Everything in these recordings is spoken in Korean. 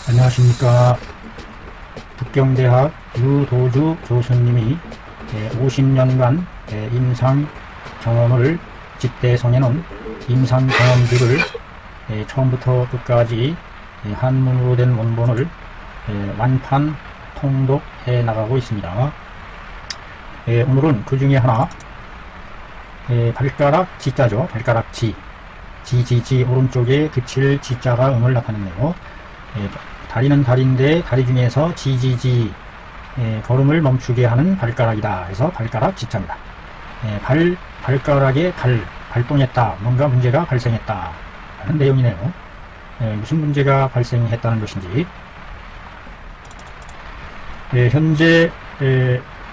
안녕하십니까. 북경대학 유도주 교수님이 50년간 임상 경험을 집대성해 놓은 임상 경험들을 처음부터 끝까지 한문으로 된 원본을 완판 통독해 나가고 있습니다. 오늘은 그 중에 하나, 발가락 지자죠. 발가락 지. 오른쪽에 그칠 지자가 음을 나타냈네요. 다리는 다리인데 다리 중에서 걸음을 멈추게 하는 발가락이다. 그래서 발가락 지자입니다. 발가락에 발동했다. 뭔가 문제가 발생했다. 라는 내용이네요. 무슨 문제가 발생했다는 것인지. 현재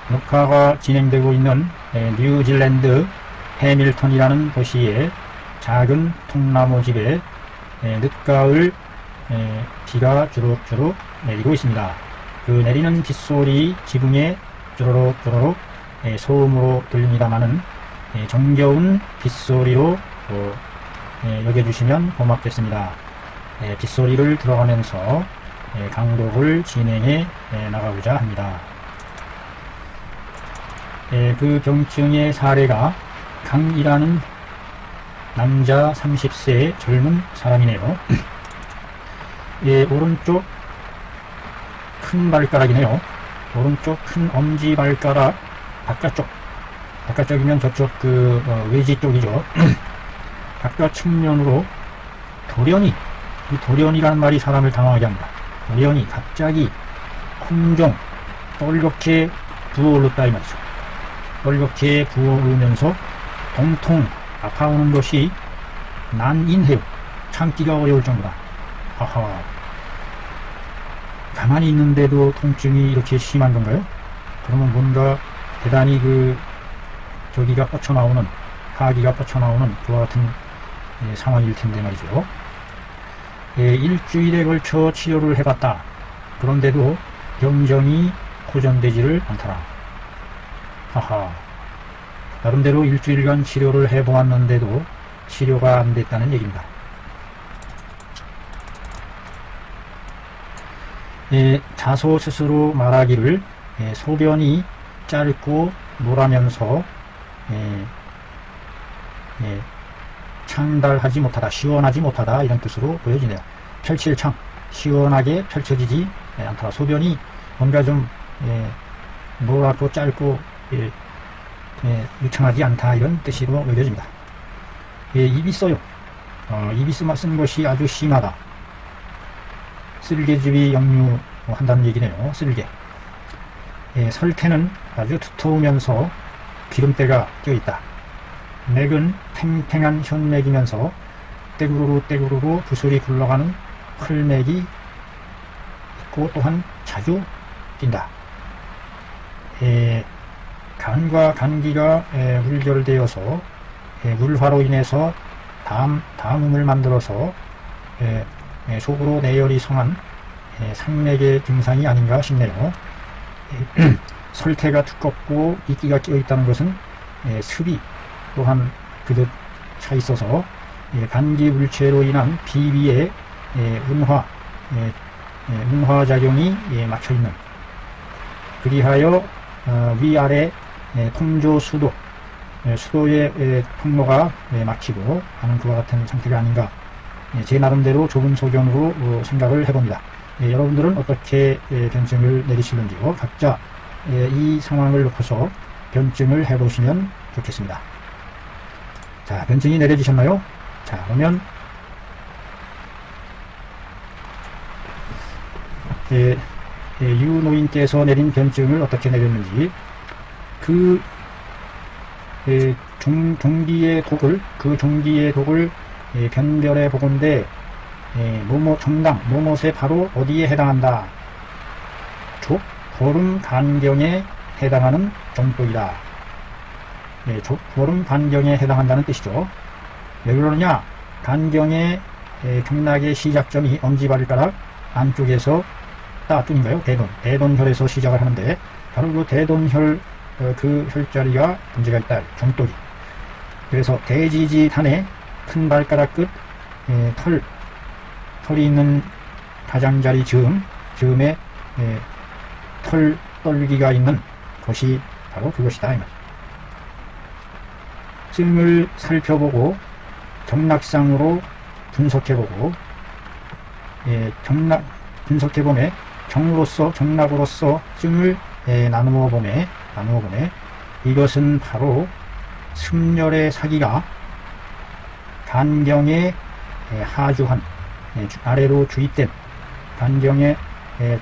녹화가 진행되고 있는 뉴질랜드 해밀턴이라는 도시의 작은 통나무집에 늦가을 비가 주룩주룩 내리고 있습니다. 그 내리는 빗소리 지붕에 주르륵 소음으로 들립니다마는 정겨운 빗소리로 여겨주시면 고맙겠습니다. 빗소리를 들어가면서 강독을 진행해 나가고자 합니다. 그 병증의 사례가 강이라는 남자 30세 젊은 사람이네요. 오른쪽 큰 발가락이네요. 오른쪽 큰 엄지발가락 바깥쪽이면 저쪽 외지 쪽이죠. 바깥 측면으로 돌연히, 이 돌연이라는 말이 사람을 당황하게 합니다. 돌연히 갑자기 콩종 뻘겋게 부어오르다 이 말이죠. 뻘겋게 부어오르면서 동통 아파오는 것이 난인해요. 참기가 어려울 정도다. 하하. 가만히 있는데도 통증이 이렇게 심한 건가요? 그러면 뭔가 대단히 저기가 뻗쳐나오는, 하기가 뻗쳐나오는 그와 같은 상황일 텐데 말이죠. 일주일에 걸쳐 치료를 해봤다. 그런데도 병정이 호전되지를 않더라. 하하. 나름대로 일주일간 치료를 해보았는데도 치료가 안 됐다는 얘기입니다. 자소 스스로 말하기를 소변이 짧고 노라면서 창달하지 못하다, 시원하지 못하다 이런 뜻으로 보여지네요. 펼칠 창, 시원하게 펼쳐지지 않더라. 소변이 뭔가 좀 노랗고 짧고 유창하지 않다 이런 뜻으로 여겨집니다. 입이 써요. 입이 쓴 것이 아주 심하다. 쓸개즙이 역류한다는 얘기네요. 쓸개. 설태는 아주 두터우면서 기름때가 껴있다. 맥은 팽팽한 현맥이면서 떼구르르 부슬이 굴러가는 혈맥이 있고 또한 자주 뛴다. 간과 간기가 물결되어서 물화로 인해서 담음을 만들어서 속으로 내열이 성한 상맥의 증상이 아닌가 싶네요. 설태가 두껍고 이끼가 껴있다는 것은 습이 또한 그듯 차 있어서 간기 물체로 인한 비위의 운화작용이 막혀있는, 그리하여 위아래 통조 수도의 통로가 막히고 하는 그와 같은 상태가 아닌가, 제 나름대로 좁은 소견으로 생각을 해봅니다. 여러분들은 어떻게 변증을 내리시는지요? 각자 이 상황을 놓고서 변증을 해보시면 좋겠습니다. 자, 변증이 내려지셨나요? 자, 그러면 유노인께서 내린 변증을 어떻게 내렸는지, 종기의 독을 변별해 보건대 정당 뭐뭇에 바로 어디에 해당한다. 족 보름 간경에 해당하는 정독이다. 보름 간경에 해당한다는 뜻이죠. 왜 그러느냐? 간경의 경락의 시작점이 엄지발가락 안쪽에서 따뚱인가요? 대돈혈에서 시작을 하는데 바로 그 대돈혈 그 혈자리가 문제가 있다. 정독이. 그래서 대지지단에 큰 발가락 끝 털이 있는 가장자리 즈음에 털 떨기가 있는 것이 바로 그것이다. 증을 살펴보고 경락상으로 분석해보고 분석해보매 경락으로서 증을 나누어 보매 이것은 바로 승렬의 사기가 간경에 하주한 아래로 주입된 간경에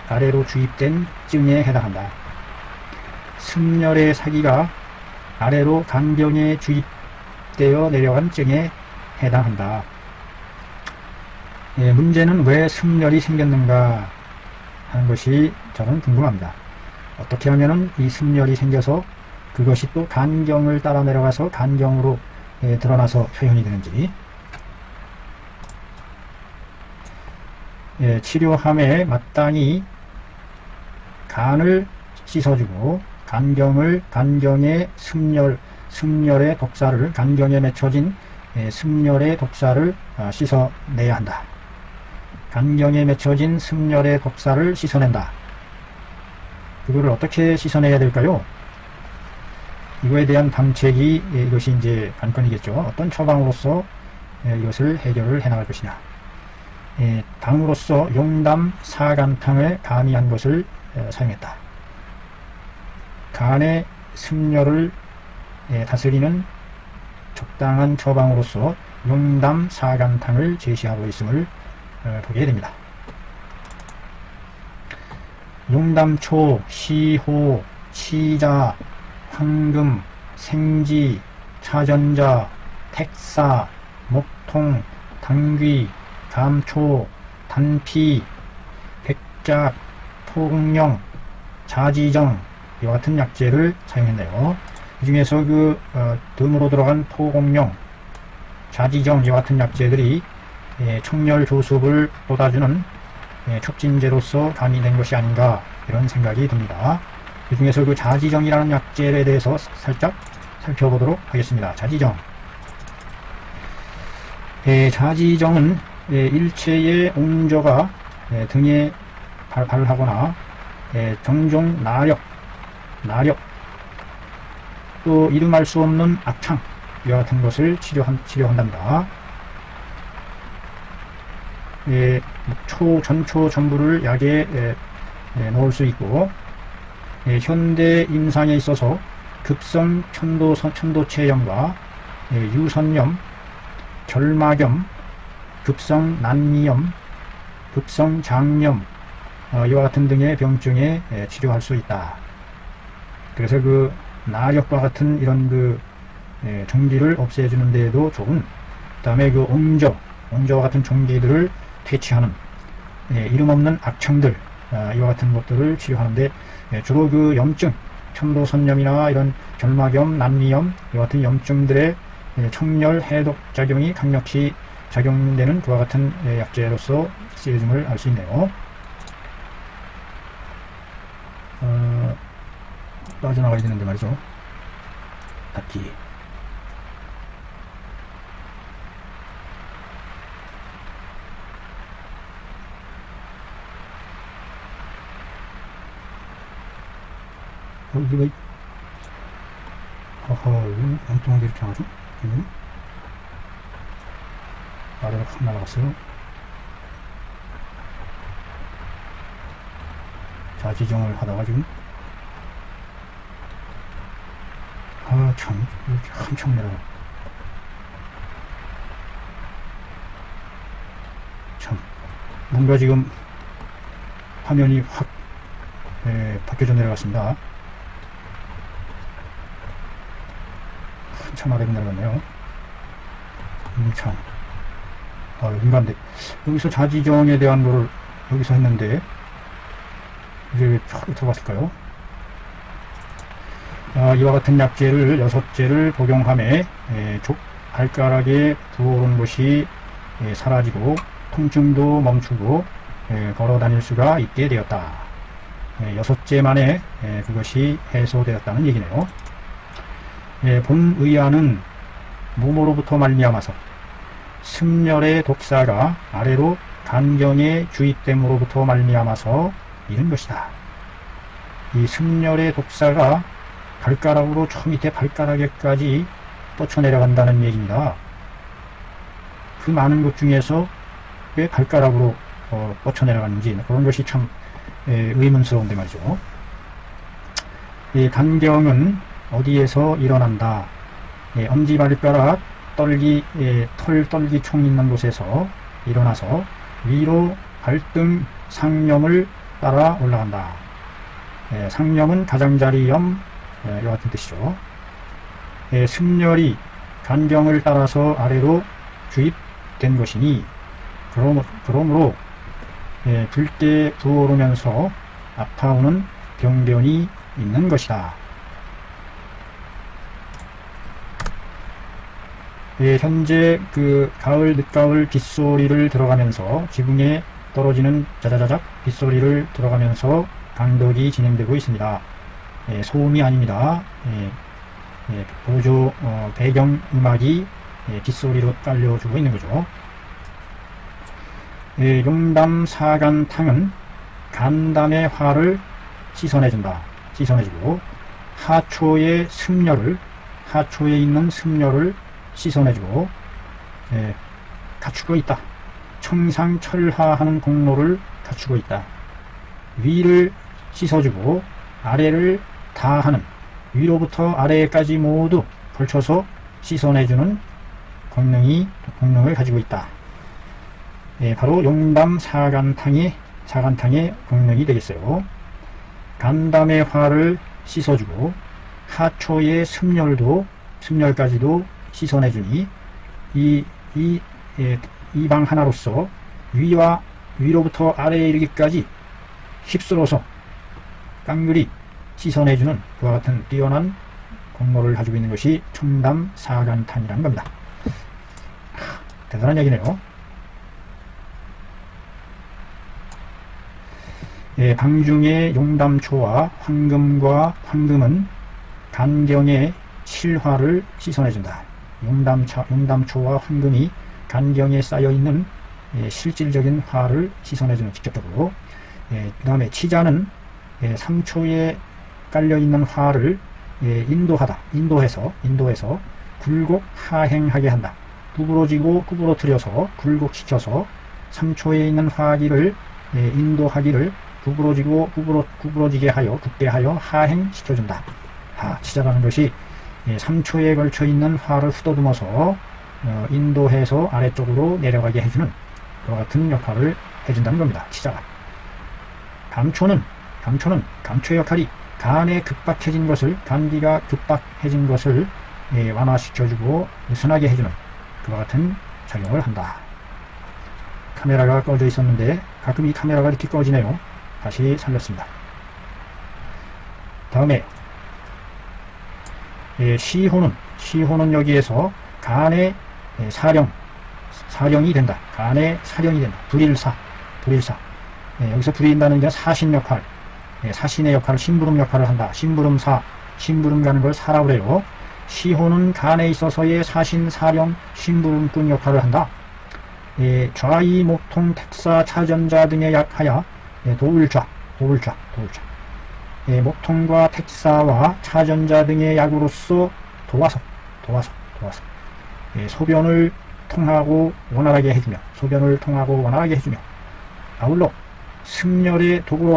아래로 주입된 증에 해당한다. 승렬의 사기가 아래로 간경에 주입되어 내려간 증에 해당한다. 문제는 왜 승렬이 생겼는가 하는 것이 저는 궁금합니다. 어떻게 하면은 이 승렬이 생겨서 그것이 또 간경을 따라 내려가서 간경으로 드러나서 표현이 되는지, 치료함에 마땅히 간을 씻어주고 간경의 승렬의 독사를, 간경에 맺혀진 승렬의 독사를 씻어내야 한다. 간경에 맺혀진 승렬의 독사를 씻어낸다. 그거를 어떻게 씻어내야 될까요? 이거에 대한 방책이 이것이 이제 관건이겠죠. 어떤 처방으로서 이것을 해결을 해나갈 것이냐. 당으로서 용담 사간탕을 가미한 것을 사용했다. 간의 승렬을 다스리는 적당한 처방으로서 용담 사간탕을 제시하고 있음을 보게 됩니다. 용담초, 시호, 치자, 황금, 생지, 차전자, 택사, 목통, 당귀, 감초, 단피, 백작, 토공령, 자지정 이와 같은 약재를 사용했네요. 이 중에서 덤으로 들어간 토공령, 자지정 이와 같은 약재들이 청렬 조습을 돋아주는 촉진제로서 가미된 것이 아닌가 이런 생각이 듭니다. 이 중에서 그 자지정이라는 약재에 대해서 살짝 살펴보도록 하겠습니다. 자지정. 자지정은 일체의 옹저가 등에 발하거나 정종 나력 또 이름할 수 없는 악창 이와 같은 것을 치료한답니다. 전초 전부를 약에 넣을 수 있고, 현대 임상에 있어서 급성 천도체염과 유선염, 결막염, 급성 난미염, 급성 장염 이와 같은 등의 병증에 치료할 수 있다. 그래서 그 나력과 같은 이런 종기를 없애주는 데에도 좋은, 그 다음에 그 옹저와 같은 종기들을 퇴치하는 이름 없는 악청들 이와 같은 것들을 치료하는데 주로 그 염증, 천도선염이나 이런 결막염, 난미염 이와 같은 염증들의 청열 해독 작용이 강력히 작용되는 그와 같은 약재로서 쓰여짐을 알 수 있네요. 빠져나가야 되는데 말이죠. 닫기. 이거 이거 엉뚱하게 이렇게 하죠? 아래로 확 날아갔어요. 자지정을 하다가 지금 참 이렇게 한참 내려가. 참 뭔가 지금 화면이 확 바뀌어져 내려갔습니다. 한참 아래로 내려갔네요. 참. 인간데 여기서 자지정에 대한 거를 여기서 했는데 이제 왜 들어갔을까요? 이와 같은 약재를 6재를 복용함에 발가락에 부어오른 것이 사라지고 통증도 멈추고 걸어 다닐 수가 있게 되었다. 6재 만에 그것이 해소되었다는 얘기네요. 본 의아는 모모로부터 말미암아서 승렬의 독사가 아래로 간경에 주입됨으로부터 말미암아서 이른 것이다. 이 승열의 독사가 발가락으로 저 밑에 발가락에까지 뻗쳐내려간다는 얘기입니다. 그 많은 것 중에서 왜 발가락으로 뻗쳐내려가는지 그런 것이 참 의문스러운데 말이죠. 이 간경은 어디에서 일어난다. 엄지발가락 털 떨기총 있는 곳에서 일어나서 위로 발등 상념을 따라 올라간다. 상념은 가장자리염 이 같은 뜻이죠. 승열이 간경을 따라서 아래로 주입된 것이니 그러므로 붉게 부어오르면서 아파오는 병변이 있는 것이다. 현재 그 가을 늦가을 빗소리를 들어가면서 지붕에 떨어지는 자자자작 빗소리를 들어가면서 강덕이 진행되고 있습니다. 소음이 아닙니다. 보조 배경 음악이 빗소리로 깔려주고 있는 거죠. 용담 사간탕은 간담의 화를 씻어내주고 하초의 하초에 있는 승려를 씻어내주고 갖추고 있다. 청상철하하는 공로를 갖추고 있다. 위를 씻어주고 아래를 다하는, 위로부터 아래까지 모두 걸쳐서 씻어내주는功能을 가지고 있다. 바로 용담 사간탕의功能이 되겠어요. 간담의 화를 씻어주고 하초의 승열까지도 씻어내주니 이 방 하나로서 위로부터 아래에 이르기까지 휩쓸어서 깡그리 씻어내주는 그와 같은 뛰어난 공로를 가지고 있는 것이 청담 사간탕이라는 겁니다. 대단한 얘기네요. 방중의 용담초와 황금은 간경의 실화를 씻어내준다. 용담초와 황금이 간경에 쌓여있는 실질적인 화를 씻어내주는 직접적으로. 그 다음에 치자는 삼초에 깔려있는 화를 인도해서 굴곡 하행하게 한다. 구부러뜨려서 굴곡시켜서 삼초에 있는 화기를 인도하기를 구부러지게 하여 굳게 하여 하행시켜준다. 치자라는 것이 3초에 걸쳐 있는 화를 후더듬어서 인도해서 아래쪽으로 내려가게 해주는 그와 같은 역할을 해준다는 겁니다. 치자가. 감초의 역할이 간에 급박해진 것을, 간기가 급박해진 것을 완화시켜주고 느슨하게 해주는 그와 같은 작용을 한다. 카메라가 꺼져 있었는데 가끔 이 카메라가 이렇게 꺼지네요. 다시 살렸습니다. 다음에 시호는 여기에서 간의 사령이 된다. 간의 사령이 된다. 불일사. 여기서 불인다는 게 사신 역할, 사신의 역할을, 심부름 역할을 한다. 심부름 가는 걸 사라고 그래요. 시호는 간에 있어서의 사신, 사령, 심부름꾼 역할을 한다. 좌이, 목통, 택사, 차전자 등에 약하여 도울좌. 목통과 택사와 차전자 등의 약으로서 도와서 소변을 통하고 원활하게 해주며 아울러 승열의 도구로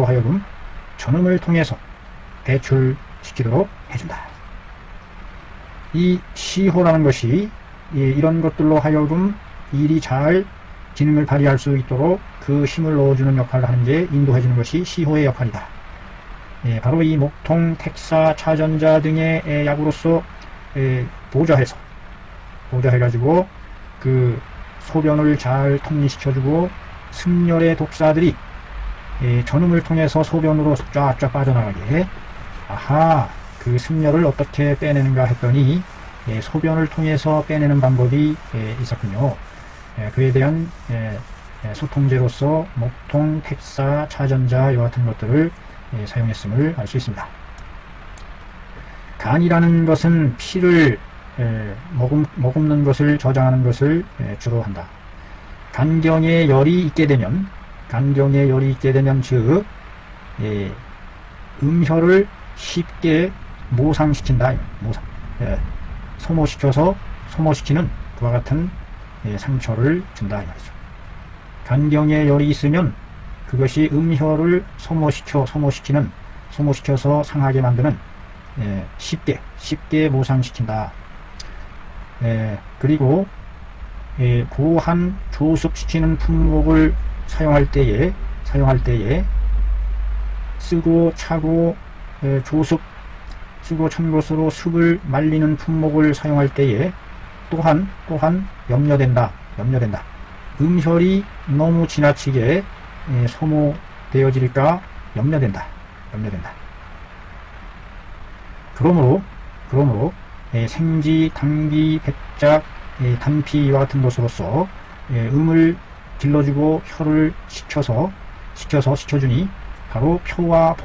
하여금 전음을 통해서 배출시키도록 해준다. 이 시호라는 것이 이런 것들로 하여금 일이 잘 기능을 발휘할 수 있도록 그 힘을 넣어주는 역할을 하는 게 인도해주는 것이 시호의 역할이다. 바로 이 목통, 택사, 차전자 등의 약으로서 보좌해가지고 그 소변을 잘 통리시켜주고 승열의 독사들이 전음을 통해서 소변으로 쫙쫙 빠져나가게. 그 승열을 어떻게 빼내는가 했더니 소변을 통해서 빼내는 방법이 있었군요. 그에 대한 소통제로서 목통, 택사, 차전자 이와 같은 것들을 사용했음을 알 수 있습니다. 간이라는 것은 피를 머금는 것을 저장하는 것을 주로 한다. 간경에 열이 있게 되면 즉 음혈을 쉽게 모상시킨다. 소모시키는 그와 같은 상처를 준다 이 말이죠. 간경에 열이 있으면 그것이 음혈을 소모시켜서 상하게 만드는 쉽게 모상시킨다. 그리고 고한 조습시키는 품목을 사용할 때에 쓰고 차고 쓰고 찬 것으로 습을 말리는 품목을 사용할 때에 또한 염려된다. 음혈이 너무 지나치게 소모되어질까 염려된다. 그러므로 생지, 당비, 백작, 단피와 같은 것으로서 음을 길러주고 혈을 식혀주니 바로 표와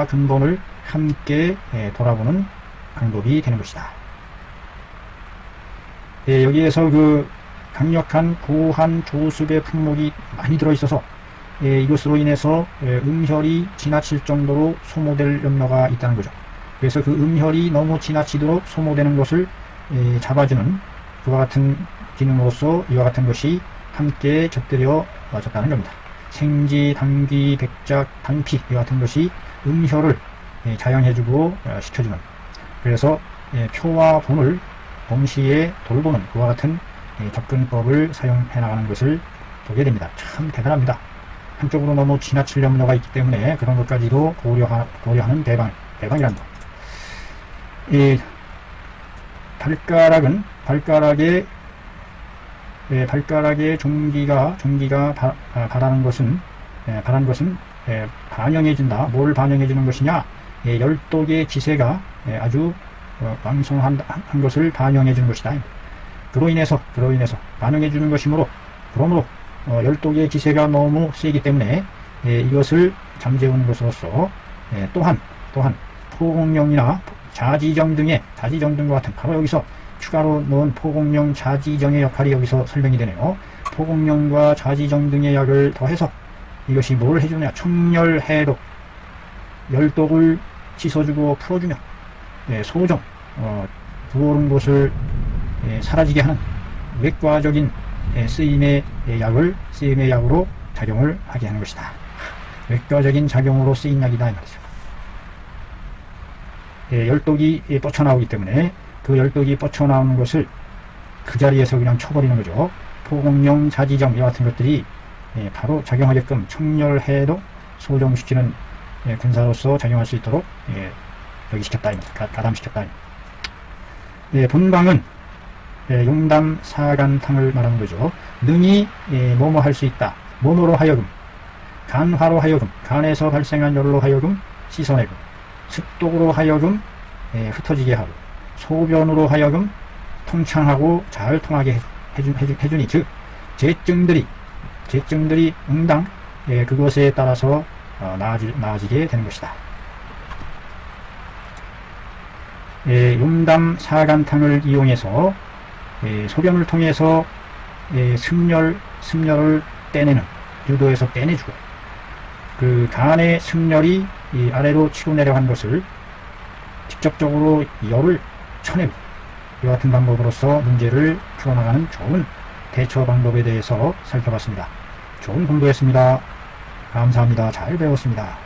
근본을 함께 돌아보는 방법이 되는 것이다. 여기에서 그 강력한 고한 조습의 품목이 많이 들어있어서 이것으로 인해서 음혈이 지나칠 정도로 소모될 염려가 있다는 거죠. 그래서 그 음혈이 너무 지나치도록 소모되는 것을 잡아주는 그와 같은 기능으로서 이와 같은 것이 함께 곁들여졌다는 겁니다. 생지, 당귀, 백작, 단피 이와 같은 것이 음혈을 자양해주고 식혀주는, 그래서 표와 본을 동시에 돌보는 그와 같은 접근법을 사용해 나가는 것을 보게 됩니다. 참 대단합니다. 한쪽으로 너무 지나칠 염려가 있기 때문에 그런 것까지도 고려하는 대방이란 것. 이 발가락의 종기가 바라는 것은 반영해준다. 뭘 반영해주는 것이냐? 열독의 기세가 아주 왕성한 것을 반영해주는 것이다. 그로 인해서 반영해주는 것이므로 열독의 기세가 너무 세기 때문에 이것을 잠재우는 것으로서 또한 포공령이나 자지정 등과 같은, 바로 여기서 추가로 넣은 포공령, 자지정의 역할이 여기서 설명이 되네요. 포공령과 자지정 등의 약을 더해서 이것이 뭘 해주느냐? 청열해독, 열독을 씻어주고 풀어주며 소정, 부어오른 곳을 사라지게 하는 외과적인 쓰임의 약으로 작용을 하게 하는 것이다. 외과적인 작용으로 쓰인 약이다 이 말이죠. 열독이 뻗쳐나오기 때문에 그 열독이 뻗쳐나오는 것을 그 자리에서 그냥 쳐버리는 거죠. 포공령, 자지정 이와 같은 것들이 바로 작용하게끔 청열해독, 소정시키는 군사로서 작용할 수 있도록 여기 시켰다, 가담시켰다. 본방은 용담 사간탕을 말하는 거죠. 능히 뭐뭐 할 수 있다. 몸으로 하여금, 간화로 하여금, 간에서 발생한 열로 하여금 씻어내고, 습독으로 하여금 흩어지게 하고, 소변으로 하여금 통창하고 잘 통하게 해주니, 즉 재증들이 응당 그것에 따라서 나아지게 되는 것이다. 용담 사간탕을 이용해서 소변을 통해서 승열을 떼내는, 유도해서 떼내주고, 그 간의 승열이 아래로 치고 내려간 것을 직접적으로 열을 쳐내고, 이와 같은 방법으로서 문제를 풀어나가는 좋은 대처 방법에 대해서 살펴봤습니다. 좋은 공부였습니다. 감사합니다. 잘 배웠습니다.